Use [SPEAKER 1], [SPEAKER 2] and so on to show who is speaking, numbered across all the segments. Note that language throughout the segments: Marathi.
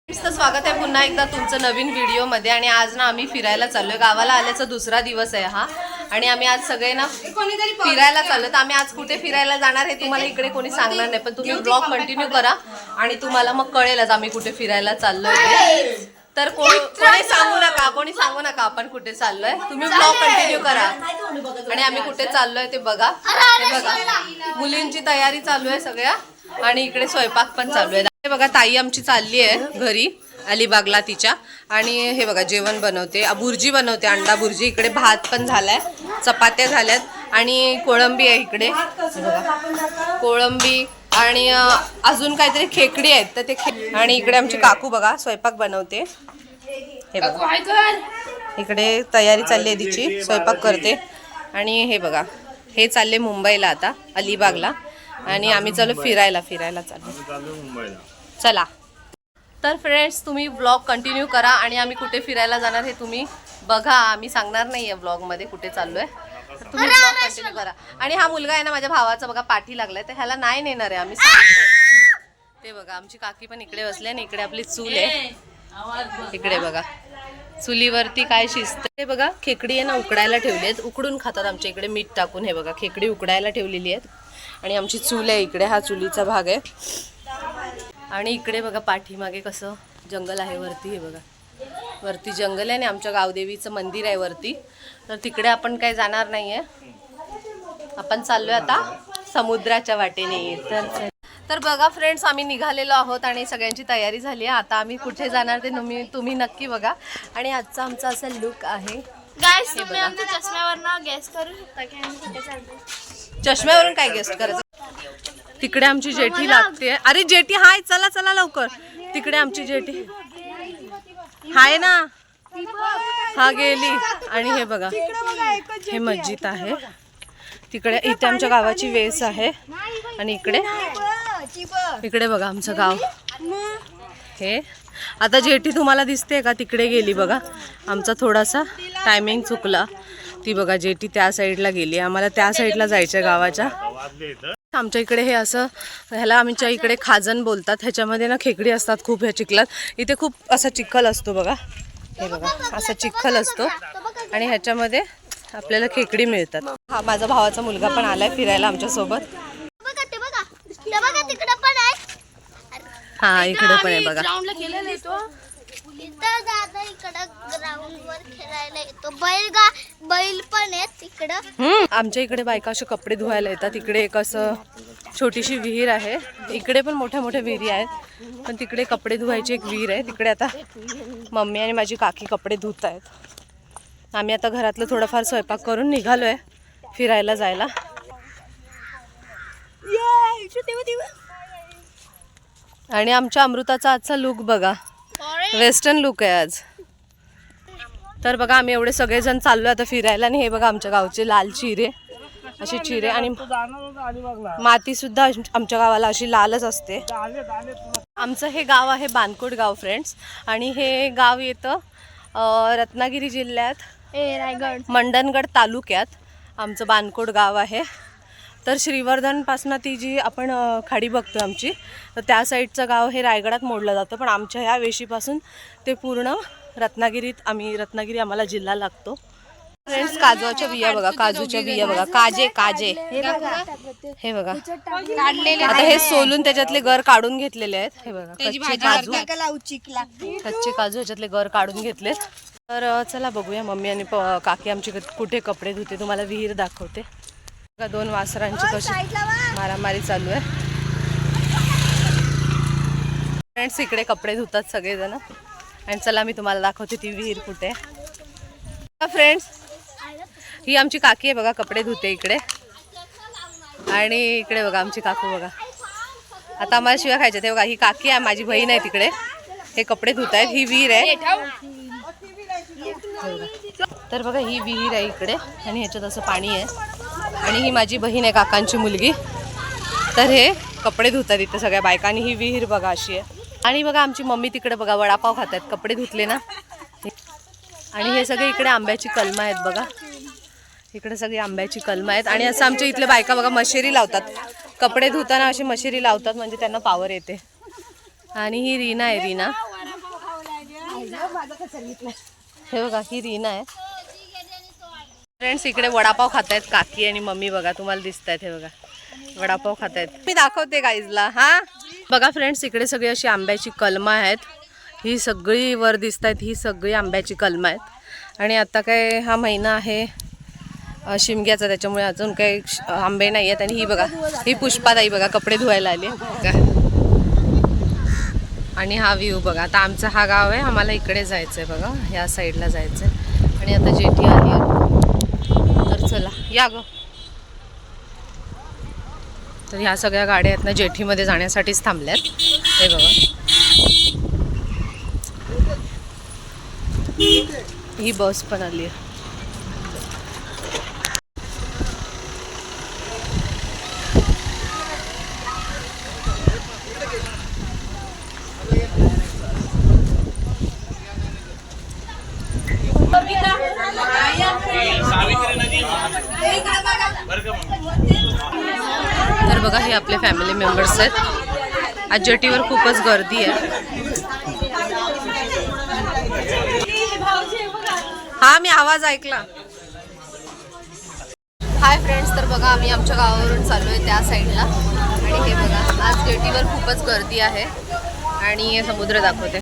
[SPEAKER 1] स्वागत आहे पुन्हा एकदा तुमचं नवीन व्हिडिओ मध्ये। आणि आज ना आम्ही फिरायला चाललोय। गावाला आल्याचा दुसरा दिवस आहे हा आणि आम्ही आज सगळे ना फिरायला चाललो। तर आम्ही आज कुठे फिरायला जाणार हे तुम्हाला इकडे कोणी सांगणार नाही, पण तुम्ही ब्लॉग कंटिन्यू करा आणि तुम्हाला मग कळेलच आम्ही कुठे फिरायला चाललोय। तर कोणी सांगू नका आपण कुठे चाललोय। तुम्ही ब्लॉग कंटिन्यू करा आणि आम्ही कुठे चाललोय ते बघा। मुलींची तयारी चालू आहे सगळ्या आणि इकडे स्वयंपाक पण चालू आहे। हे बघा ताई आमची चालली आहे घरी अलिबागला तिच्या, आणि हे बघा जेवण बनवते, भुर्जी बनवते, अंडा भुर्जी। इकडे भात पण झालाय, चपात्या झाल्यात आणि कोळंबी आहे इकडे बघा, कोळंबी आणि अजून काहीतरी खेकडी आहेत तर ते आणि इकडे आमची काकू बघा स्वयंपाक बनवते। हे बघा इकडे तयारी चालली आहे तिची, स्वयंपाक करते। आणि हे बघा हे चालले मुंबईला आता अलिबागला आणि आम्ही चालू फिरायला चाललो मुंबईला। चला तर फ्रेंड्स तुम्ही ब्लॉग कंटिन्यू करा आणि आम्ही कुठे फिरायला जाणार हे तुम्ही बघा। आम्ही सांगणार नाहीये ब्लॉग मध्ये कुठे चाललोय, तुम्ही ब्लॉग कंटिन्यू करा। आणि हा मुलगा आहे ना माझ्या भावाचा बघा पाठी लागलाय, तर ह्याला नाही नेणार आहे आम्ही सांगतोय। ते बघा आमची काकी पण इकडे बसली आणि इकडे आपली चूल आहे, इकडे बघा चुलीवरती काय शिजत हे बघा। खेकडी आहे ना उकडायला ठेवली आहेत, उकडून खातात आमच्या इकडे मीठ टाकून। हे बघा खेकडी उकडायला ठेवलेली आहेत आणि आमची चूल आहे इकडे, हा चुलीचा भाग आहे। आणि इकडे बघा पाठीमागे कसं जंगल आहे वरती, हे बघा वरती जंगल आहे आणि आमच्या गावदेवीचं मंदिर आहे वरती, तर तिकडे आपण काही जाणार नाहीये। आपण चाललोय आता समुद्राच्या वाटेने। तर बघा फ्रेंड्स आम्ही निघालेलो आहोत आणि सगळ्यांची तयारी झाली आहे। आता आम्ही कुठे जाणार ते तुम्ही नक्की बघा। आणि आजचा आमचा असा लुक आहे
[SPEAKER 2] गाइस, तुम्ही आमच्या चष्म्यावरून गेस करू शकता की आम्ही कुठे चाललोय।
[SPEAKER 1] चष्म्यावरून काय गेस्ट करायचं? तिकडे आमची जेठी लागते। अरे जेठी हाय, चला चला लवकर। तिकडे आमची जेठी हाय ना, हा गेली। आणि हे बघा हे मस्जिद आहे तिकडे, इथे आमच्या गावाची वेस आहे आणि इकडे बघा आमचं गाव। हे आता जेठी तुम्हाला दिसते का? तिकडे गेली बघा, आमचा थोडासा टायमिंग चुकला। ती बघा जेठी त्या साईडला गेली, आम्हाला त्या साईडला जायचं गावाच्या। आमच्या इकडे हे असं ह्याला आमच्या इकडे खाजन बोलतात, ह्याच्यामध्ये ना खेकडी असतात खूप ह्या चिखलात। इथे खूप असा चिखल असतो बघा, हे बघा असा चिखल असतो आणि ह्याच्यामध्ये आपल्याला खेकडी मिळतात। हा माझा भावाचा मुलगा पण आलाय फिरायला आमच्या सोबत। हा इकडे पण आहे बघा,
[SPEAKER 2] ग्राउंडला खेळायला येतो दादा, इकडे ग्राउंडवर खेळायला येतो। बैल पण आहेत इकडे।
[SPEAKER 1] आमच्या इकडे बायका असे कपडे धुवायला येतात। इकडे एक असं छोटीशी विहीर आहे, इकडे पण मोठ्या मोठ्या विहिरी आहेत, पण तिकडे कपडे धुवायची एक विहीर आहे। तिकडे आता मम्मी आणि माझी काकी कपडे धुत आहेत। आम्ही आता घरातलं थोडंफार स्वयंपाक करून निघालोय फिरायला जायला। आणि आमच्या अमृताचा आजचा लुक बघा, वेस्टर्न लुक आहे आज। तर बघा आम्ही एवढे सगळेजण चाललो आता फिरायला आणि हे बघा आमच्या गावचे लाल चिरे, असे चिरे आणि माती सुद्धा आमच्या गावाला अशी लालच असते। आमचं हे गाव आहे बानकोड गाव फ्रेंड्स, आणि हे गाव येतं रत्नागिरी जिल्ह्यात मंडणगड तालुक्यात आमचं बानकोड गाव आहे। तर श्रीवर्धनपासून ती जी आपण खाडी बघतो आमची, तर त्या साईडचं गाव हे रायगडात मोडलं जातं, पण आमच्या ह्या वेशीपासून ते पूर्ण रत्नागिरी आम्हाला जिल्हा लागतो। फ्रेंड्स काजूच्या बिया बघा, काजूच्या बिया बघा, काजे हे बघा आता हे सोलून त्याच्यातले गर काढून घेतलेले आहेत। हे बघा कच्चे काजू ह्याच्यातले गर काढून घेतलेत। तर चला बघूया मम्मी आणि काकी आमची कुठे कपडे धुते, तुम्हाला विहीर दाखवते। दोन वासरांची कशी मारामारी चालू आहे। फ्रेंड्स इकडे कपडे धुतात सगळेजण आणि चला मी तुम्हाला दाखवते ती विहीर कुठे आहे। फ्रेंड्स ही आमची काकी आहे बघा, कपडे धुते इकडे। आणि इकडे बघा आमची काकू बघा, आता आम्हाला शिव्या खायच्या ते बघा। ही काकी आहे, माझी बहीण आहे तिकडे, हे कपडे धुत आहेत। ही विहीर आहे, तर बघा ही विहीर आहे इकडे आणि ह्याच्यात असं पाणी आहे। आणि ही माझी बहीण आहे काकांची मुलगी, तर हे कपडे धुतात इथे सगळ्या बायकांनी। ही विहीर बघा अशी आहे। आणि बघा आमची मम्मी तिकडे बघा वडापाव खात आहेत, कपडे धुतले ना। आणि हे सगळे इकडे आंब्याची कलमं आहेत बघा, इकडे सगळी आंब्याची कलमं आहेत। आणि असं आमच्या इथले बायका बघा मशेरी लावतात, कपडे धुताना अशी मशेरी लावतात म्हणजे त्यांना पावर येते। आणि ही रीना आहे, रीना हे बघा ही रीना आहे. फ्रेंड्स इकडे वडापाव खातायत काकी आणि मम्मी बघा, तुम्हाला दिसत आहेत. हे बघा वडापाव खातायत. मी दाखवते गाईजला. हा बघा फ्रेंड्स, इकडे सगळी अशी आंब्याची कलमं आहेत. ही सगळी वर दिसत आहेत, ही सगळी आंब्याची कलमं आहेत. आणि आता काय हा महिना आहे शिमग्याचा, त्याच्यामुळे अजून काही आंबे नाही आहेत. आणि ही बघा ही पुष्पाताई बघा कपडे धुवायला आली. आणि हा व्ह्यू बघा. आता आमचा हा गाव आहे, आम्हाला इकडे जायचं आहे बघा, ह्या साईडला जायचं आहे. आणि आता जेठी आली आहे, तर चला या ग. तर ह्या सगळ्या गाड्या आहेत ना जेठीमध्ये जाण्यासाठीच थांबल्यात. हे बघा ही बस पण आली आहे. तर बघा हे आपले फॅमिली मेंबर्स आहेत. आज जेटीवर खूपच गर्दी आहे. हा मी आवाज ऐकला. हाय फ्रेंड्स, तर बघा आम्ही आमच्या गावावरून चाललो आहे त्या साईडला. आणि हे बघा आज जेटीवर खूपच गर्दी आहे. आणि समुद्र दाखवते.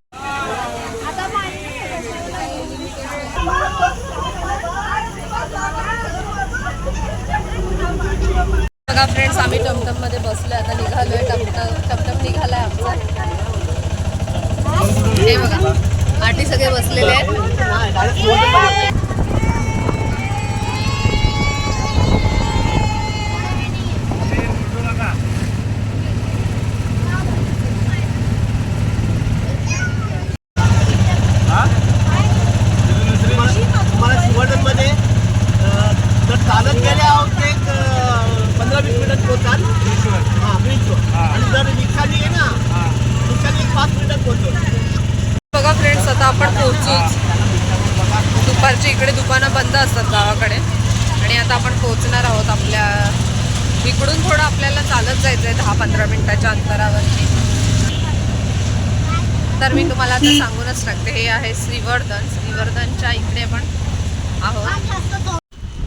[SPEAKER 1] बघा फ्रेंड्स, आम्ही टमटममध्ये बसलोय. आता निघालोय. टमटम निघालाय आमचा. हे बघा आटी सगळे बसलेले आहेत.
[SPEAKER 3] चालत गेले आहोत ते 15-20 मिनिटात पोहोचाल. आणि जर रिक्षाने आहे ना, रिक्षाने 5 मिनिटात पोहोचतो.
[SPEAKER 1] बघा फ्रेंड्स, आता आपण पोहोचूच. दुपारची इकडे दुकानं बंद असतात गावाकडे. आणि आता आपण पोहोचणार आहोत. आपल्या इकडून थोडं आपल्याला चालत जायचं आहे 10-15 मिनिटाच्या अंतरावरती. तर मी तुम्हाला आता सांगूनच टाकते. हे आहे श्रीवर्धन. श्रीवर्धनच्या इकडे पण आहोत.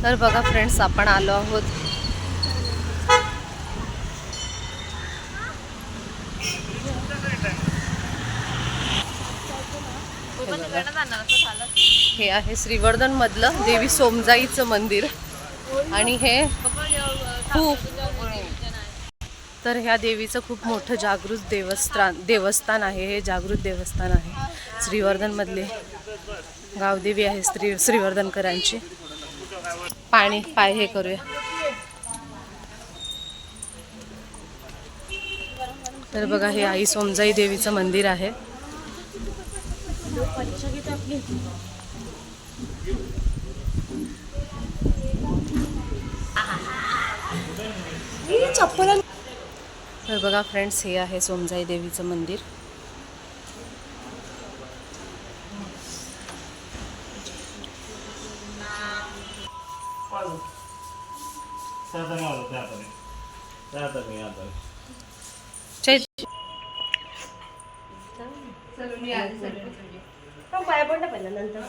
[SPEAKER 1] तर बघा फ्रेंड्स, आपण आलो आहोत हे आहे श्रीवर्धन मधलं देवी सोमजाईचं मंदिर. आणि हे खूप तर ह्या देवीचं खूप मोठं जागृत देवस्थान आहे. हे जागृत देवस्थान आहे श्रीवर्धन मधले. गावदेवी आहे श्रीवर्धनकरांची. पाय हे करूया. तर बघा हे आई सोमजाई देवीचं मंदिर आहे. तर बघा फ्रेंड्स, हे आहे सोमजाई देवीचं मंदिर.
[SPEAKER 4] पाया पडलं पहिला नंतर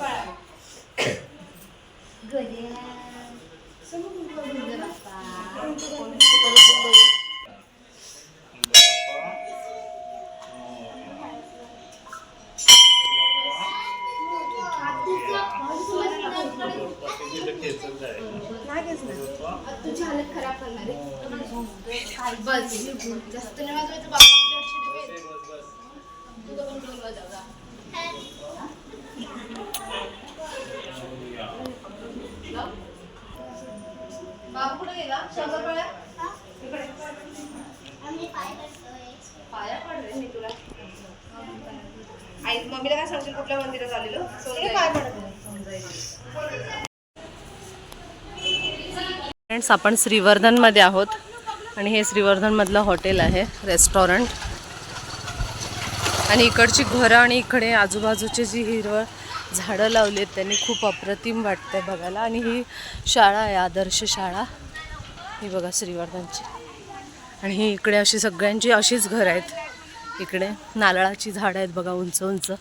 [SPEAKER 2] तुझी हालत खराब करणार आहे. बस जास्त नाही वाजवायचं. बाबू कुठे गेला? शंकरपाळ्या इकडे. पाया पडले मी तुला. आई मम्मीला काय सांगशील? कुठल्या मंदिरात आलेलो? पाय पडले.
[SPEAKER 1] फ्रेंड्स, आपण श्रीवर्धनमध्ये आहोत. आणि हे श्रीवर्धनमधलं हॉटेल आहे, रेस्टॉरंट. आणि इकडची घरं आणि इकडे आजूबाजूची जी हिरवळ झाडं लावली आहेत त्यांनी खूप अप्रतिम वाटतंय बघायला. आणि ही शाळा आहे, आदर्श शाळा. ही बघा श्रीवर्धनची. आणि ही इकडे अशी सगळ्यांची अशीच घरं आहेत. इकडे नारळाची झाडं आहेत बघा, उंच उंच.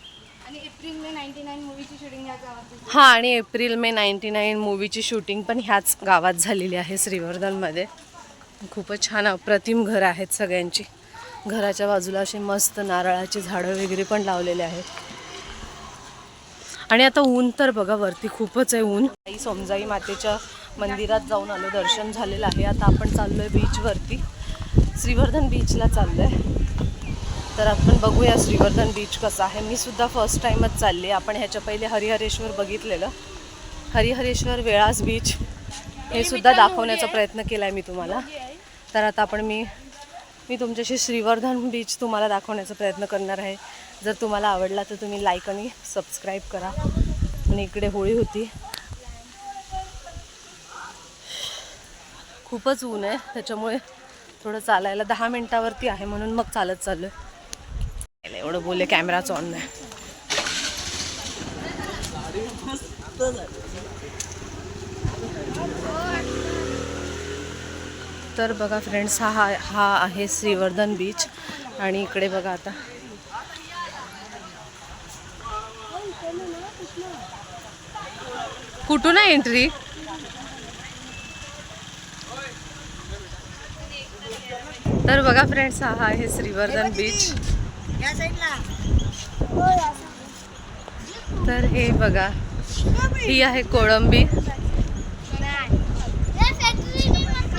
[SPEAKER 2] एप्रिल मे 99 मूवीची शूटिंग या गावात.
[SPEAKER 1] हा, आणि एप्रिल मे 99 मूवीची शूटिंग पण ह्याच गावात झालेली आहे, श्रीवर्धनमध्ये. खूपच छान अप्रतिम घरं आहेत सगळ्यांची. घराच्या बाजूला असे मस्त नारळाची झाडं वगैरे पण लावलेले आहेत. आणि आता ऊन तर बघा वरती खूपच आहे ऊन. आई सोमजाई मातेच्या मंदिरात जाऊन आलो, दर्शन झालेलं आहे. आता आपण चाललोय बीचवरती, श्रीवर्धन बीचला चाललोय. तर आपण बघूया श्रीवर्धन बीच कसं आहे. मी सुद्धा फर्स्ट टाईमच चालली. आपण ह्याच्या पहिले हरिहरेश्वर बघितलेलं, हरिहरेश्वर, वेळास बीच हे सुद्धा दाखवण्याचा प्रयत्न केला आहे मी तुम्हाला. तर आता आपण मी तुमच्याशी श्रीवर्धन बीच तुम्हाला दाखवण्याचा प्रयत्न करणार आहे. जर तुम्हाला आवडला तर तुम्ही लाईक आणि सबस्क्राईब करा. आणि इकडे होळी होती, खूपच ऊन आहे त्याच्यामुळे थोडं चालायला 10 मिनिटावरती आहे, म्हणून मग चालत चाललो. एवढं बोलले कॅमेराच ऑन नाही. तर बघा फ्रेंड्स, हा आहे श्रीवर्धन बीच. आणि इकडे बघा आता कुठून आहे एंट्री. तर बघा फ्रेंड्स, हा आहे श्रीवर्धन बीच. तर हे बघा, ही आहे कोळंबी.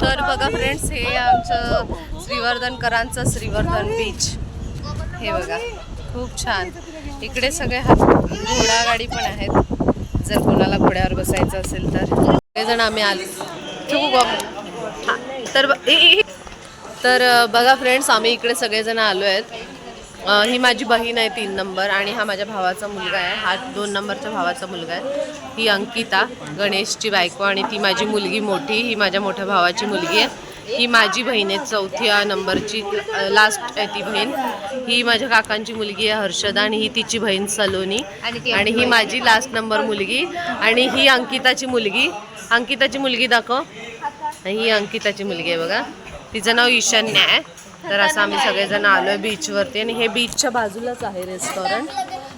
[SPEAKER 1] तर बघा फ्रेंड्स, हे आमचं श्रीवर्धनकरांचं श्रीवर्धन बीच. हे बघा खूप छान. इकडे सगळे घोडागाडी पण आहेत, जर कोणाला घोड्यावर बसायचं असेल तर. सगळेजण आम्ही आलो. तर बघा फ्रेंड्स, आम्ही इकडे सगळेजण आलो आहेत. ही माझी बहीण आहे 3 नंबर, आणि हा माझ्या भावाचा मुलगा आहे. हा 2 नंबरच्या भावाचा मुलगा आहे. ही अंकिता, गणेशची बायको, आणि ती माझी मुलगी मोठी, ही माझ्या मोठ्या भावाची मुलगी आहे. ही माझी बहीण आहे 4थ्या नंबरची, लास्ट आहे ती बहीण. ही माझ्या काकांची मुलगी आहे हर्षदा, आणि ही तिची बहीण सलोनी, आणि ही माझी लास्ट नंबर मुलगी. आणि ही अंकिताची मुलगी. अंकिताची मुलगी दाखव. ही अंकिताची मुलगी आहे बघा, तिचं नाव ईशान्या आहे. तर असं आम्ही सगळेजण आलो आहे बीचवरती. आणि हे बीचच्या बाजूलाच आहे रेस्टॉरंट,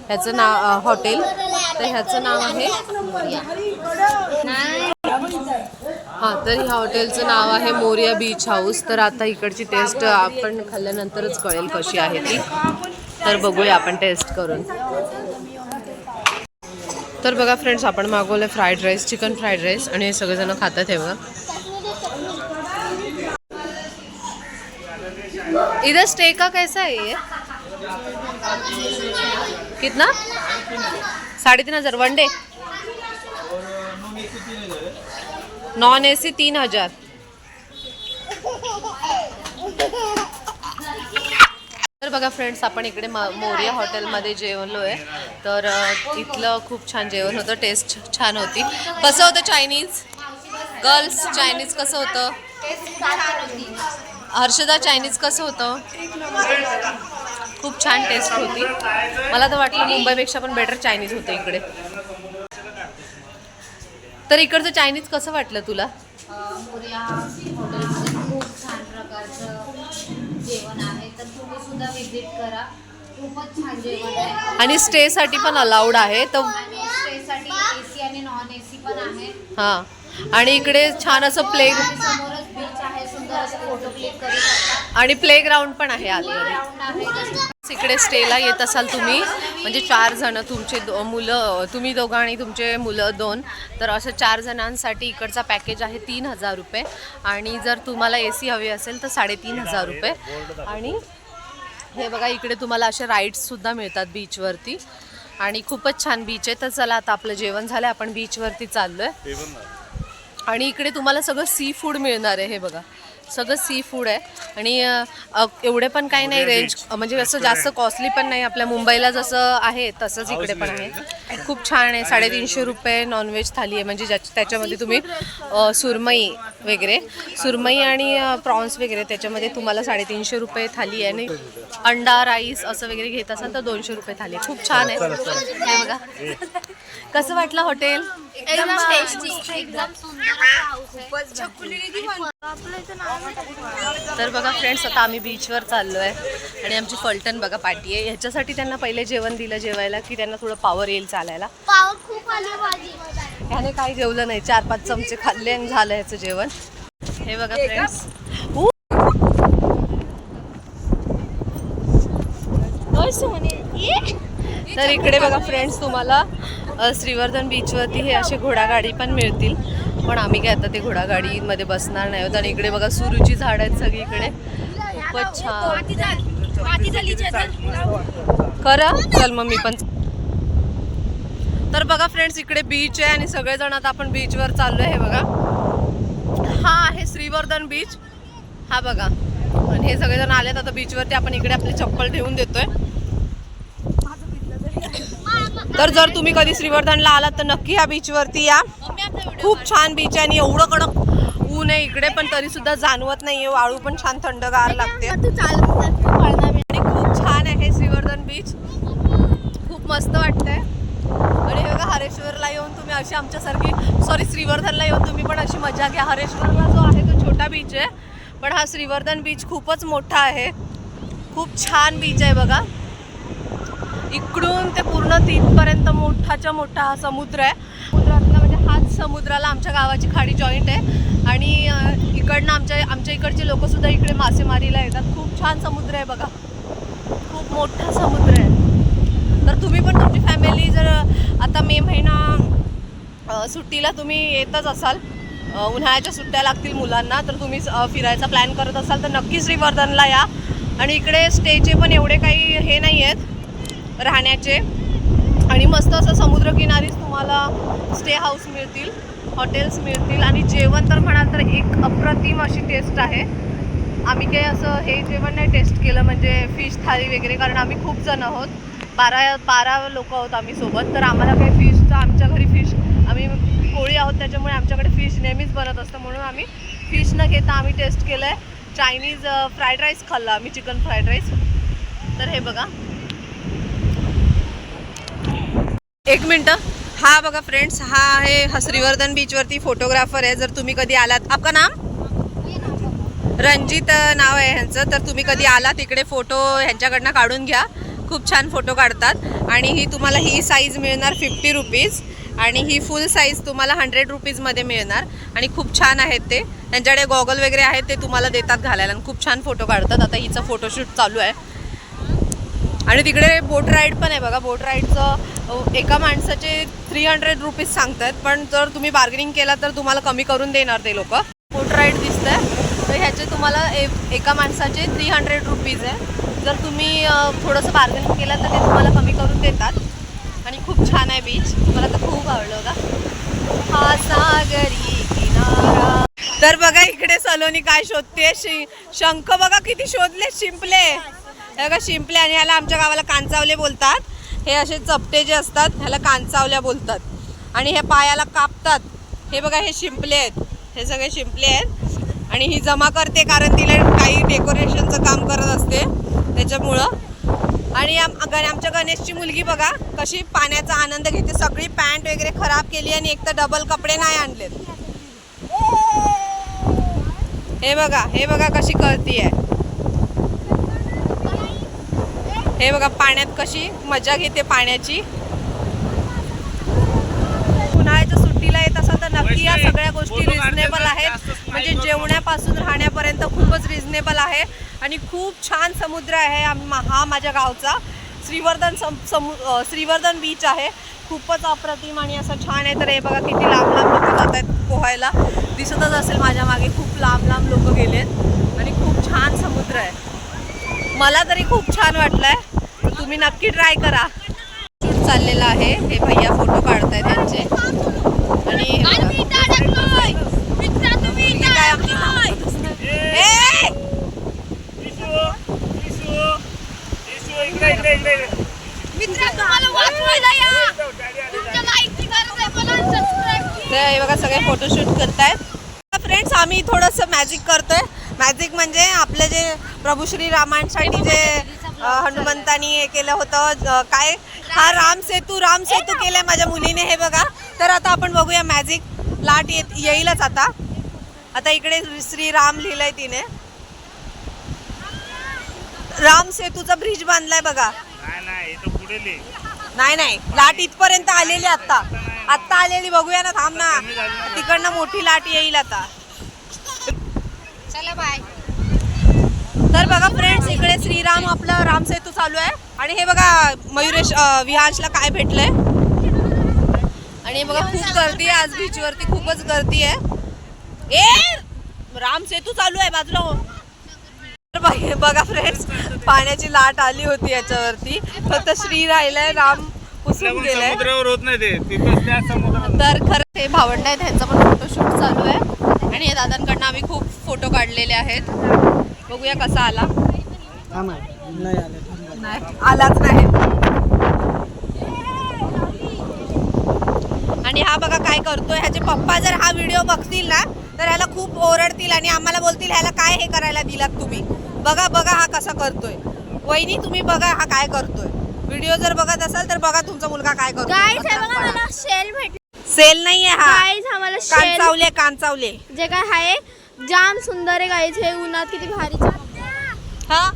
[SPEAKER 1] ह्याचं नाव हॉटेल. तर ह्याचं नाव आहे हां, तर ह्या हॉटेलचं नाव आहे मोरिया बीच हाऊस. तर आता इकडची टेस्ट आपण खाल्ल्यानंतरच कळेल कशी आहे ती. तर बघूया आपण टेस्ट करून. तर बघा फ्रेंड्स, आपण मागवलं fried rice, chicken fried rice, आणि हे सगळेजण खातात. हे बघा, इधर स्टे का कैसा है ये? कितना? 3,500 वन डे. Non AC 3,000. तर बघा फ्रेंड्स, आपण इकडे मोरिया हॉटेलमध्ये जेवलो आहे. तर इथलं खूप छान जेवण होतं, टेस्ट छान होती. कसं होतं चायनीज? गर्ल्स, चायनीज कसं होतं? हर्षदा, चायनीज कसं होतं? खूप छान टेस्ट होती. मला तर वाटलं मुंबईपेक्षा पण बेटर चायनीज होतं इकडे. तर इकडचं चायनीज कसं वाटलं तुला?
[SPEAKER 4] मोरिया हॉटेलमध्ये खूप छान प्रकारचं जेवण आहे, तर तुम्ही सुद्धा विजिट करा. खूपच छान जेवण आहे,
[SPEAKER 1] आणि स्टेसाठी पण अलाउड आहे. तर
[SPEAKER 4] आणि स्टेसाठी AC आणि नॉन AC पण आहे.
[SPEAKER 1] हां, आणि इकडे छान असं
[SPEAKER 4] समोरच बीच आहे, सुंदर असं फोटो क्लिक करू शकता.
[SPEAKER 1] आणि प्लेग्राऊंड पण आहे आतमध्ये.
[SPEAKER 4] ग्राउंड आहे.
[SPEAKER 1] इकडे स्टेला येत असाल तुम्ही, म्हणजे 4 जण, तुमचे मुलं, तुम्ही दोघं आणि तुमचे मुलं 2, तर असं 4 जणांसाठी इकडचा पॅकेज आहे 3,000 रुपये. आणि जर तुम्हाला AC हवी असेल तर 3,500 रुपये. आणि हे बघा, इकडे तुम्हाला असे राईड्ससुद्धा मिळतात बीचवरती, आणि खूपच छान बीच आहे. तर चला, आता आपलं जेवण झालं, आपण बीचवरती चाललो आहे. आणि इकडे तुम्हाला सगळं सी फूड मिळणार आहे. हे बघा, सगळं सी फूड आहे. आणि एवढे पण काही नाही रेंज, म्हणजे असं जास्त कॉस्टली पण नाही. आपल्या मुंबईला जसं आहे तसंच इकडे पण आहे. खूप छान आहे. 350 रुपये नॉनव्हेज थाली आहे, म्हणजे त्याच्यामध्ये तुम्ही सुरमई वगैरे, सुरमई आणि प्रॉन्स वगैरे, त्याच्यामध्ये तुम्हाला 350 रुपये थाली आहे. आणि अंडा राईस असं वगैरे घेत असाल तर 200 रुपये थाली आहे. खूप छान आहे. हे बघा, कसं वाटलं हॉटेल?
[SPEAKER 2] एकदम टेस्टी, एकदम
[SPEAKER 1] तर बघा फ्रेंड्स, आता आम्ही बीचवर चाललो आहे आणि आमची फलटण बघा पार्टी आहे. ह्याच्यासाठी त्यांना पहिले जेवण दिलं जेवायला की त्यांना थोडं पावर येईल चालायला.
[SPEAKER 2] पाव खूप आली भाजी.
[SPEAKER 1] ह्याने काही जेवलं नाही, 4-5 चमचे खाल्ले आणि झालं ह्याचं जेवण. हे बघा फ्रेंड्स, तर इकडे बघा फ्रेंड्स, तुम्हाला श्रीवर्धन बीचवरती हे असे घोडागाडी पण मिळतील. पण आम्ही काय आता ते घोडागाडीमध्ये बसणार नाही आहोत. आणि इकडे बघा सुरूची झाड आहेत सगळीकडे, खूपच छान. खरं चल मग मी पण. तर बघा फ्रेंड्स, इकडे बीच आहे आणि सगळेजण आता आपण बीचवर चाललो आहे. हे बघा, हा आहे श्रीवर्धन बीच. हा बघा, आणि हे सगळेजण आलेत आता बीचवरती. आपण इकडे आपली चप्पल ठेवून देतोय. तर जर तुम्ही कधी श्रीवर्धनला आलात तर नक्की ह्या बीचवरती या. खूप छान बीच आहे आणि एवढं कडक ऊन आहे इकडे, पण तरी सुद्धा जाणवत नाहीये. वाळू पण छान थंडगार लागते आणि खूप छान आहे श्रीवर्धन बीच. खूप मस्त वाटतंय. आणि हे बघा, हरेश्वरला येऊन तुम्ही अशी आमच्यासारखी, श्रीवर्धनला येऊन तुम्ही पण अशी मजा घ्या. हरेश्वरला जो आहे तो छोटा बीच आहे, पण हा श्रीवर्धन बीच खूपच मोठा आहे. खूप छान बीच आहे बघा. इकडून ते पूर्ण तिथपर्यंत मोठाच्या मोठा हा समुद्र आहे. समुद्रातला म्हणजे हाच समुद्राला आमच्या गावाची खाडी जॉईंट आहे. आणि इकडनं आमच्या इकडचे लोक सुद्धा इकडे मासेमारीला येतात. खूप छान समुद्र आहे बघा, खूप मोठा समुद्र आहे. तर तुम्ही पण तुमची फॅमिली जर आता मे महिना सुट्टीला तुम्ही येतच असाल, उन्हाळ्याच्या सुट्ट्या लागतील मुलांना, तर तुम्ही फिरायचा प्लॅन करत असाल तर नक्की श्रीवर्धनला या. आणि इकडे स्टेचे पण एवढे काही हे नाही आहेत राहण्याचे. आणि मस्त असं समुद्रकिनारीच तुम्हाला स्टे हाऊस मिळतील, हॉटेल्स मिळतील. आणि जेवण तर म्हणाल तर एक अप्रतिम अशी टेस्ट आहे. आम्ही काही असं हे जेवण नाही टेस्ट केलं म्हणजे फिश थाळी वगैरे, कारण आम्ही खूप जण आहोत, 12 लोक आहोत आम्ही सोबत. तर आम्हाला काही फिशचं, आमच्या घरी फिश, आम्ही कोळी आहोत त्याच्यामुळे आमच्याकडे फिश नेहमीच बनत असतं, म्हणून आम्ही फिश न घेता आम्ही टेस्ट केलं आहे. चायनीज फ्राईड राईस खाल्ला आम्ही, चिकन फ्राईड राईस. तर हे बघा, एक मिनटं. हा बघा फ्रेंड्स, हा आहे श्रीवर्धन बीचवरती फोटोग्राफर आहे. जर तुम्ही कधी आलात, आपका नाम रंजित नाव आहे ह्यांचं. तर तुम्ही कधी आलात इकडे फोटो ह्यांच्याकडनं काढून घ्या, खूप छान फोटो काढतात. आणि ही तुम्हाला ही साईज मिळणार 50 रुपीज आणि ही फुल साईज तुम्हाला 100 रुपीजमध्ये मिळणार. आणि खूप छान आहेत ते, त्यांच्याकडे गॉगल वगैरे आहेत, ते तुम्हाला देतात घालायला आणि खूप छान फोटो काढतात. आता हिचं फोटोशूट चालू आहे. आणि तिकडे बोट राईड पण आहे बघा. बोट राईडचं एका माणसाचे 300 रुपीज सांगतात, पण जर तुम्ही बार्गेनिंग केला तर तुम्हाला कमी करून देणार ते लोक. बोट राईड दिसतंय, तर ह्याचे तुम्हाला एका माणसाचे 300 रुपीज आहे. जर तुम्ही थोडंसं बार्गेनिंग केलं तर ते तुम्हाला कमी करून देतात. आणि खूप छान आहे बीच, मला तर खूप आवडलं बघा. हा सागरी किनारा. तर बघा इकडे सलोनी काय शोधते, शंख बघा किती शोधले, शिंपले. हे बघा शिंपले, आणि ह्याला आमच्या गावाला कांचावले बोलतात. हे असे चपटे जे असतात ह्याला कांचावल्या बोलतात. आणि हे पायाला कापतात. हे बघा हे शिंपले आहेत, हे सगळे शिंपले आहेत. आणि ही जमा करते कारण तिला काही डेकोरेशनचं काम करत असते त्याच्यामुळं. आणि आमच्या गणेशची मुलगी बघा कशी पाण्याचा आनंद घेते. सगळी पॅन्ट वगैरे खराब केली आणि एक तर डबल कपडे नाही आणलेत. हे बघा कशी करतीये. हे बघा पाण्यात कशी मजा घेते पाण्याची. उन्हाळ्याच्या सुट्टीला येत असाल तर नक्की या. सगळ्या गोष्टी रिझनेबल आहेत, म्हणजे जेवण्यापासून राहण्यापर्यंत खूपच रिझनेबल आहे. आणि खूप छान समुद्र आहे. हा माझ्या गावचा श्रीवर्धन बीच आहे. खूपच अप्रतिम आणि असं छान आहे. तर हे बघा किती लांब लांब लोक जात आहेत पोहायला, दिसतच असेल माझ्या मागे. खूप लांब लांब लोक गेलेत आणि खूप छान समुद्र आहे. मला तरी खूप छान वाटलंय, तुम्ही नक्की ट्राय करा. शूट चाललेला आहे, हे भैया फोटो काढतायत त्यांचे. आणि हे बघा सगळे फोटोशूट करतायत. फ्रेंड्स आम्ही थोडंसं मॅजिक करतोय. मॅजिक म्हणजे आपले जे प्रभू श्री रामांसाठी जे हनुमंतानी हे केलं होतं, काय हा राम सेतू केलंय माझ्या मुलीने. हे बघा तर आता आपण बघूया मॅजिक लाट येईलच आता इकडे श्रीराम लिहिलंय तिने. राम सेतूचा ब्रिज बांधलाय बघा. नाही लाट इथपर्यंत आलेली आत्ता आलेली. बघूया ना, थांब ना, तिकडनं मोठी लाट येईल आता.
[SPEAKER 4] चला बाय.
[SPEAKER 1] तर बघा फ्रेंड्स, इकडे श्रीराम आपलं राम सेतू चालू आहे आणि हे बघा मयुरेश विहांशला काय भेटलंय. आणि बघा खूप गर्दी आहे आज बीचवरती, खूपच गर्दी आहे. राम सेतू चालू आहे बाजूला हो. बघा फ्रेंड्स, पाण्याची लाट आली होती याच्यावरती, फक्त श्री राहिलाय, राम पुसून गेलाय.
[SPEAKER 5] समुद्रावर होत नाही ते त्या समुद्रावर.
[SPEAKER 1] तर खरं हे भावंड आहे, त्यांचा पण फोटोशूट चालू आहे आणि या दादांकडनं आम्ही खूप फोटो काढलेले आहेत. बघूया कसा आला. नाही आलाच नाही. आणि हा बघा काय करतोय. ह्याचे पप्पा जर हा व्हिडिओ बघतील ना तर ह्याला खूप ओरडतील आणि आम्हाला बोलतील ह्याला काय हे करायला दिलात तुम्ही. बघा हा कसा करतोय. वहिनी तुम्ही बघा हा काय करतोय. व्हिडिओ जर बघत असाल तर बघा तुमचा मुलगा काय करतोय.
[SPEAKER 2] गाईज हे बघा, मला शेल भेटले.
[SPEAKER 1] सेल नाहीये हा,
[SPEAKER 2] गाईज आम्हाला शेल
[SPEAKER 1] कांचावले
[SPEAKER 2] जे काय आहे जाम सुंदर आहे. गाईज हे उन्हात किती भारी.
[SPEAKER 1] हा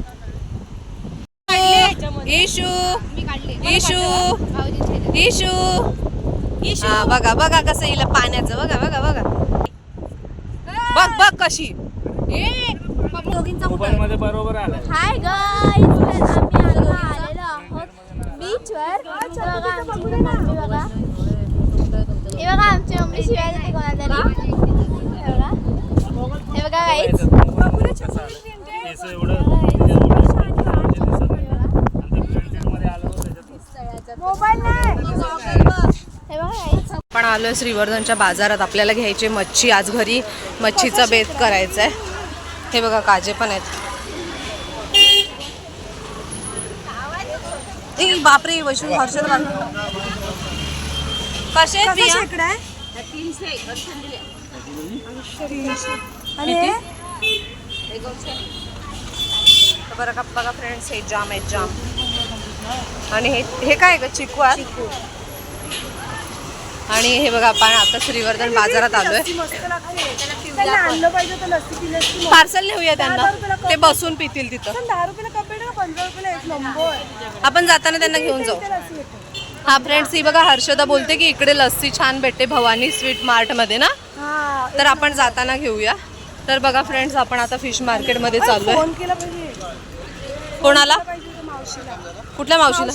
[SPEAKER 1] इशू बघा कसं येईल पाण्याचं. बघा बघ कशी.
[SPEAKER 5] मोबाईल मध्ये बरोबर आलाय.
[SPEAKER 2] हाय गाईज, आम्ही आलेलो आहोत बीचवर. बघा आमची मम्मी, बघा हे बघा आमची मम्मी शिवाय देते कोणाला तरी. हे बघा गाईज,
[SPEAKER 1] पण आलोय श्रीवर्धनच्या बाजारात. आपल्याला घ्यायचे मच्छी. आज घरी मच्छीचा बेत करायचा आहे. हे बघा काजे पण आहेत. बापरे वैष्णू हर्षद कसे बघा फ्रेंड्स, हे जाम आहेत जाम. आणि हे काय ग चिकू आहे. आणि हे बघा आपण आता श्रीवर्धन बाजारात आलोय. पार्सल नेऊया त्यांना, ते बसून पितील तिथं. आपण जाताना त्यांना घेऊन जाऊ. हा फ्रेंड्स, ही बघा हर्षदा बोलते की इकडे लस्सी छान भेटते भवानी स्वीट मार्ट मध्ये ना, तर आपण जाताना घेऊया. तर बघा फ्रेंड्स, आपण आता फिश मार्केट मध्ये चाललोय. कोणाला? कुठल्या मावशीला?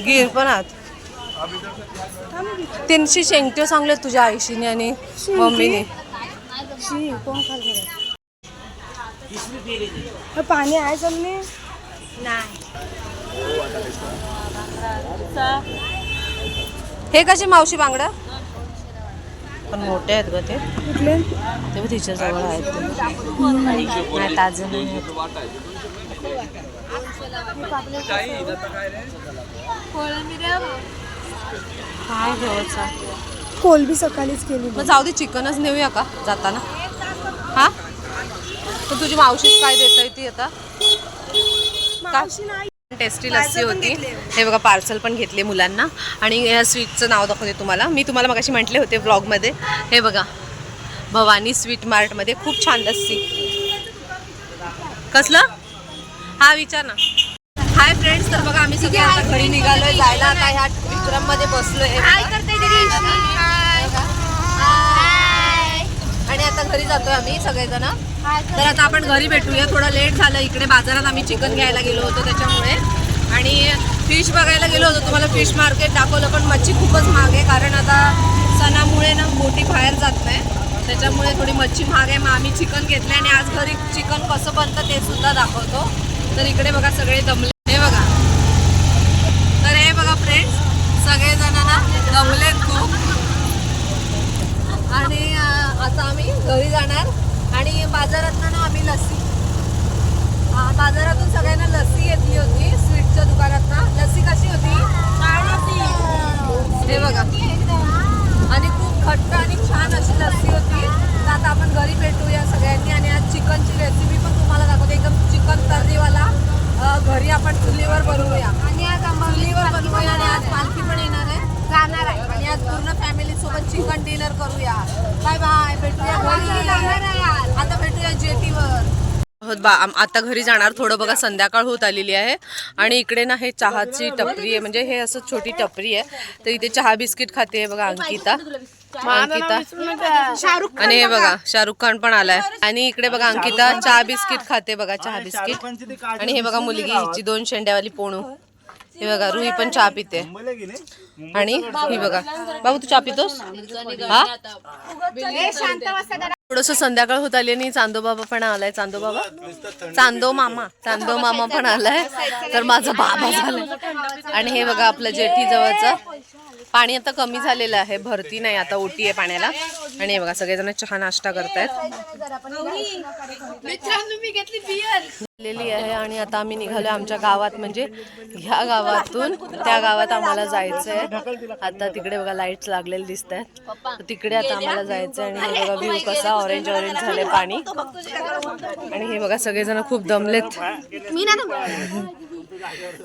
[SPEAKER 1] गिर पण आहात. 300 शेंगटे सांगले तुझ्या आईशीने आणि मम्मीने.
[SPEAKER 6] पाणी आहे जमने
[SPEAKER 1] हे कसे मावशी बांगडा पण मोठे आहेत ग ते. ते तिच्या जवळ आहेत नाही, ताजे नाही. काय घ्यायचा.
[SPEAKER 6] कोलबी सकाळीच केली.
[SPEAKER 1] मग जाऊ दे, चिकनच नेऊया का जाताना. हा तर तुझी मावशीच काय देत आहे ती आता. टेस्टी लस्सी होती. हे बघा पार्सल पण घेतले मुलांना. आणि या स्वीटचं नाव दाखवते तुम्हाला. मी तुम्हाला मगाशी म्हटले होते ब्लॉगमध्ये. हे बघा भवानी स्वीट मार्टमध्ये खूप छान लस्सी. कसलं हा विचार ना. हाय फ्रेंड्स, तर बघा आम्ही सगळे आता घरी निघालोय जायला. आता ह्या विक्रममध्ये बसलोय आणि आता घरी जातोय आम्ही सगळेजण. तर आता आपण घरी भेटूया. थोडं लेट झालं. इकडे बाजारात आम्ही चिकन घ्यायला गेलो होतो त्याच्यामुळे. आणि फिश बघायला गेलो होतो. तुम्हाला फिश मार्केट दाखवलं, पण मच्छी खूपच महाग आहे. कारण आता सणामुळे ना बोटी बाहेर जात नाही, त्याच्यामुळे थोडी मच्छी महाग आहे. मग आम्ही चिकन घेतलं आणि आज घरी चिकन कसं बनतं ते सुद्धा दाखवतो. तर इकडे बघा सगळे दमले. हे बघा, तर हे बघा फ्रेंड्स, सगळेजण ना दमलेत खूप. आणि आता आम्ही घरी जाणार. आणि बाजारातनं ना आम्ही लस्सी, बाजारातून सगळ्यांना लस्सी घेतली होती स्वीटच्या दुकानातनं. लस्सी कशी होती? हे बघा, आणि खूप घट्ट आणि छान अशी लस्सी होती. तर आता आपण घरी भेटूया सगळ्यांनी. आणि आज चिकनची रेसिपी पण तुम्हाला दाखवते. एकदम चिकन तर्रीवाला घरी आपण आपण चुलीवर बनवूया आणि आज चुलीवर बनवूया आणि आज पालखी पण येणार आहे, जाणार आहे आणि आज पूर्ण फॅमिली सोबत चिकन डिनर करूया. बाय बाय, भेटूया घरी. आता भेटूया जेटीवर. आता घरी जाणार. थोडं बघा संध्याकाळ होत आलेली आहे आणि इकडे ना हे चहाची टपरी आहे, म्हणजे हे असं छोटी टपरी आहे. तर इथे चहा बिस्किट खाते बघा अंकिता. आणि हे बघा शाहरुख खान पण आलाय आणि इकडे बघा अंकिता चहा बिस्किट खाते बघा, चहा बिस्किट. आणि हे बघा मुलगी हिची 2 शेंड्यावाली पोणू. हे बघा रुही पण चहा पिते. आणि ही बघा बाबू तू चहा पितोस हा. थोडस संध्याकाळ होत आली आणि चांदोबाबा पण आलाय. चांदो मामा पण आलाय. तर माझा बाबा झालाय. आणि हे बघा आपलं जेठी जवळचं पाणी आता कमी झालेलं आहे, भरती नाही आता, ओटी आहे पाण्याला. आणि हे बघा सगळेजण चहा नाश्ता करतायत आहे. आणि आता आम्ही निघालोय आमच्या गावात, म्हणजे ह्या गावातून त्या गावात आम्हाला जायचंय. आता तिकडे बघा लाईट्स लागलेले दिसत आहेत, तिकडे आता आम्हाला जायचंय. आणि हे बघा व्ह्यू कसा ऑरेंज ऑरेंज झाले पाणी. आणि हे बघा सगळेजण खूप दमलेत,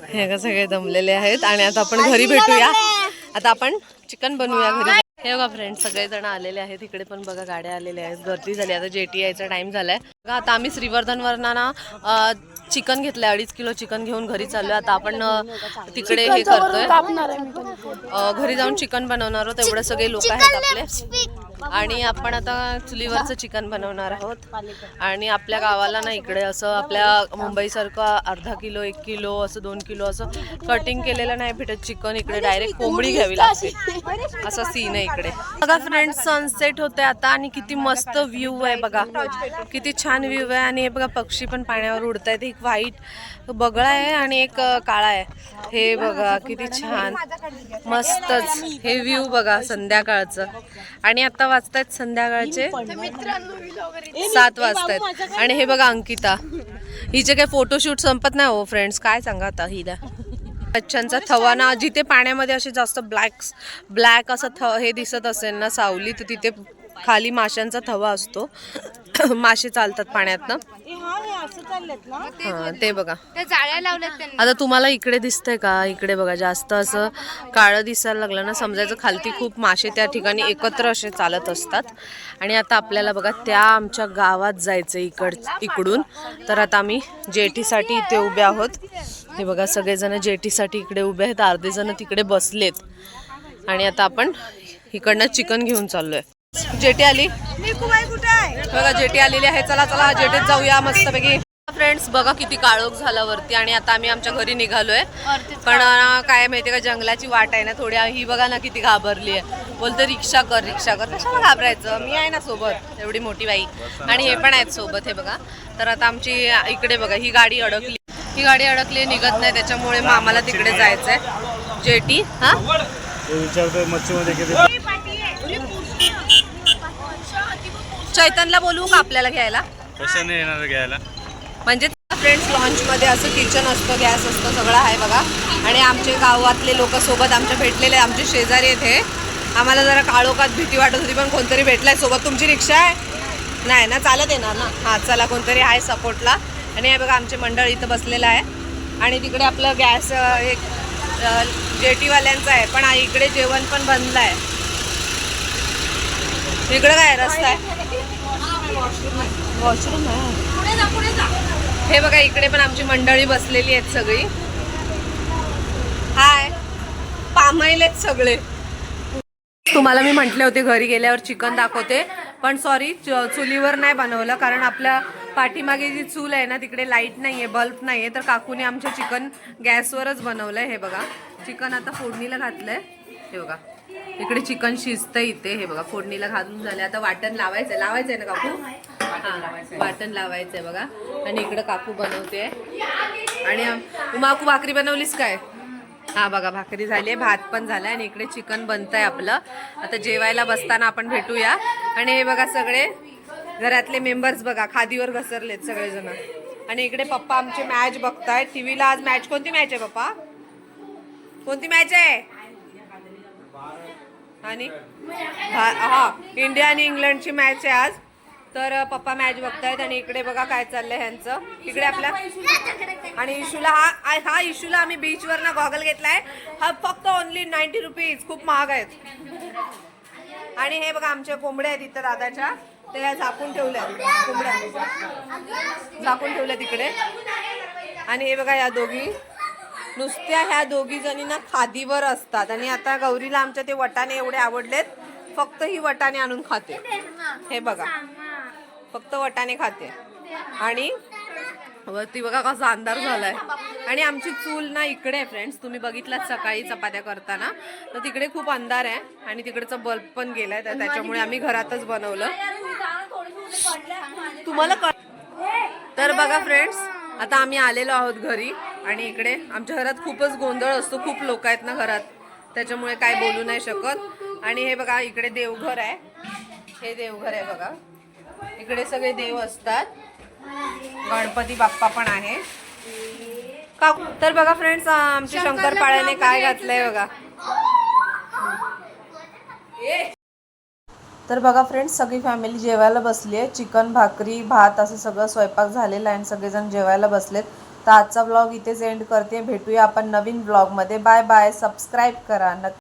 [SPEAKER 1] हे बघा सगळे दमलेले आहेत. आणि आता आपण घरी भेटूया. आता आपण चिकन बनवूया घरी. हे बघा फ्रेंड सगळेजण आलेले आहेत. इकडे पण बघा गाड्या आलेल्या आहेत, गर्दी झाली. आता जेटी यायचा टाइम झालाय. आता आम्ही श्रीवर्धनवरनं ना चिकन घेतलंय, 2.5 किलो चिकन घेऊन घरी चाललोय. आता आपण तिकडे हे करतोय, घरी जाऊन चिकन बनवणार आहोत. एवढे सगळे लोक आहेत आपले. आणि आपण आता चुलीवरचं चिकन बनवणार आहोत. आणि आपल्या गावाला ना इकडे असं आपल्या मुंबईसारखं अर्धा किलो 1 किलो असं 2 किलो असं कटिंग केलेलं नाही भेटत चिकन. इकडे डायरेक्ट कोंबडी घ्यावी लागते, असा सीन आहे इकडे. बघा फ्रेंड्स सनसेट होते आता आणि किती मस्त व्ह्यू आहे बघा, किती छान व्ह्यू आहे. आणि हे बघा पक्षी पण पाण्यावर उडत आहेत. एक व्हाईट बगळा आहे आणि एक काळा आहे. हे बघा किती छान मस्तच हे व्ह्यू बघा संध्याकाळचं. आणि आता वाजतायत संध्याकाळचे 7 वाजतायत. आणि हे बघा अंकिता, हिचे काही फोटोशूट संपत नाही हो फ्रेंड्स, काय सांगा आता हिला. मच्छांचा थवा ना, जिथे पाण्यामध्ये असे जास्त ब्लॅक असं हे दिसत असेल ना सावली, तर तिथे खाली माशांचा थवा असतो. मासे चालतात पाण्यातनं. हा ते बघा
[SPEAKER 2] जाळ्या लावल्यात त्यांनी.
[SPEAKER 1] आता तुम्हाला इकडे दिसतंय का, इकडे बघा जास्त असं काळं दिसायला लागलं ना, समजायचं खालती खूप मासे त्या ठिकाणी एकत्र असे चालत असतात. आणि आता आपल्याला बघा त्या आमच्या गावात जायचं इकडून. तर आता आम्ही जेटीसाठी इथे उभे आहोत. हे बघा सगळेजण जेटीसाठी इकडे उभे आहेत, अर्धे जण तिकडे बसलेत. आणि आता आपण इकडनं चिकन घेऊन चाललोय. जेटी आली बघा, जेटी आलेली आहे. चला चला जेटीत जाऊया मस्तपैकी. फ्रेंड्स बघा किती काळोख झाला वरती. आणि आता आम्ही आमच्या घरी निघालोय. पण काय माहितीये का, जंगलाची वाट आहे ना थोडी. ही बघा ना किती घाबरली आहे, बोलते रिक्षा कर. कशाला घाबरायचं, मी आहे ना सोबत, एवढी मोठी बाई. आणि हे पण आहेत सोबत. हे बघा तर आता आमची इकडे बघा ही गाडी अडकली निघत नाही, त्याच्यामुळे मग आम्हाला तिकडे जायचंय जेटी. हा चैतनला बोलवू का आपल्याला घ्यायला?
[SPEAKER 5] कशाने येणार घ्यायला?
[SPEAKER 1] म्हणजे फ्रेंड्स लॉन्चमध्ये असं किचन असतं, गॅस असतं, सगळं आहे बघा. आणि आमचे गावातले लोक सोबत आमच्या भेटलेले, आमचे शेजारी आहेत हे. आम्हाला जरा काळोखात भीती वाटत होती, पण कोणतरी भेटलाय सोबत. तुमची रिक्षा आहे? नाही ना, चालत येणार ना? हां चला, कोणतरी आहे सपोर्टला. आणि हे बघा आमचे मंडळ इथं बसलेलं आहे. आणि तिकडे आपलं गॅस एक जेटीवाल्यांचं आहे, पण इकडे जेवण पण बनलं आहे. इकडे काय रस्ता आहे, वॉशरूम आहे. हे बघा इकडे पण आमची मंडळी बसलेली आहेत सगळी. हाय, पामायलेत सगळे. तुम्हाला मी म्हटले होते घरी गेल्यावर चिकन दाखवते, पण सॉरी चुलीवर नाही बनवलं, कारण आपल्या पाठीमागे जी चूल आहे ना तिकडे लाईट नाही आहे, बल्ब नाही आहे. तर काकूने आमच्या चिकन गॅसवरच बनवलंय. हे बघा चिकन आता फोडणीला घातलंय. हे बघा इकडे चिकन शिजतंय इथे. हे बघा फोडणीला घालून झालं. आता वाटण लावायचंय ना काकू? हां वाटण लावायचंय बघा. आणि इकडं काकू बनवते. आणि उमाकू भाकरी बनवलीस काय? हा बघा भाकरी झाली आहे, भात पण झाला आहे आणि इकडे चिकन बनतंय आपलं. आता जेवायला बसताना आपण भेटूया. आणि हे बघा सगळे घरातले मेंबर्स बघा खादीवर घसरलेत सगळेजण. आणि इकडे पप्पा आमचे मॅच बघतायत टीव्हीला. आज मॅच कोणती मॅच आहे पप्पा? कोणती मॅच आहे? आणि हा इंडिया आणि इंग्लंडची मॅच आहे आज. तर पप्पा मॅच बघतायत आणि इकडे बघा काय चाललंय ह्यांचं. इकडे आपल्या आणि इशूला हा इशूला आम्ही बीचवर ना गॉगल घेतलाय. हा फक्त ओनली 90 रुपीज, खूप महाग आहेत. आणि हे बघा आमच्या कोंबड्या आहेत इथं दादाच्या, ते झाकून ठेवल्या कोंबड्या, झाकून ठेवल्या तिकडे. आणि हे बघा या दोघी नुसत्या, ह्या दोघी जणी ना खादीवर असतात. आणि आता गौरीला आमच्या ते वटाणे एवढे आवडलेत, फक्त ही वटाणे आणून खाते. हे बघा फक्त वटाणे खाते. आणि वरती बघा कसा अंधार झालाय. आणि आमची चूल ना इकडे आहे फ्रेंड्स, तुम्ही बघितलात सकाळी चपात्या करताना, तर तिकडे खूप अंधार आहे आणि तिकडचा बल्ब पण गेलाय, तर त्याच्यामुळे आम्ही घरातच बनवलं. तुम्हाला तर बघा फ्रेंड्स, आता आम्ही आलेलो आहोत घरी. आणि इकडे आमच्या घरात खूपच गोंधळ असतो, खूप लोक आहेत ना घरात, त्याच्यामुळे काय बोलू नाही शकत. आणि हे बघा इकडे देवघर आहे, हे देवघर आहे बघा. इकडे सगळे देव असतात, गणपती बाप्पा पण आहे का. तर बघा फ्रेंड्स, आमच्या शंकरपाळ्याने काय घातलंय बघा. तर बघा फ्रेंड्स, सगळी फॅमिली जेवायला बसली आहे. चिकन, भाकरी, भात असं सगळं स्वयंपाक झालेला आहे आणि सगळेजण जेवायला बसलेत. तर आजचा ब्लॉग इथेच एंड करते. भेटूया आपण नवीन ब्लॉगमध्ये. Bye bye. सबस्क्राईब करा.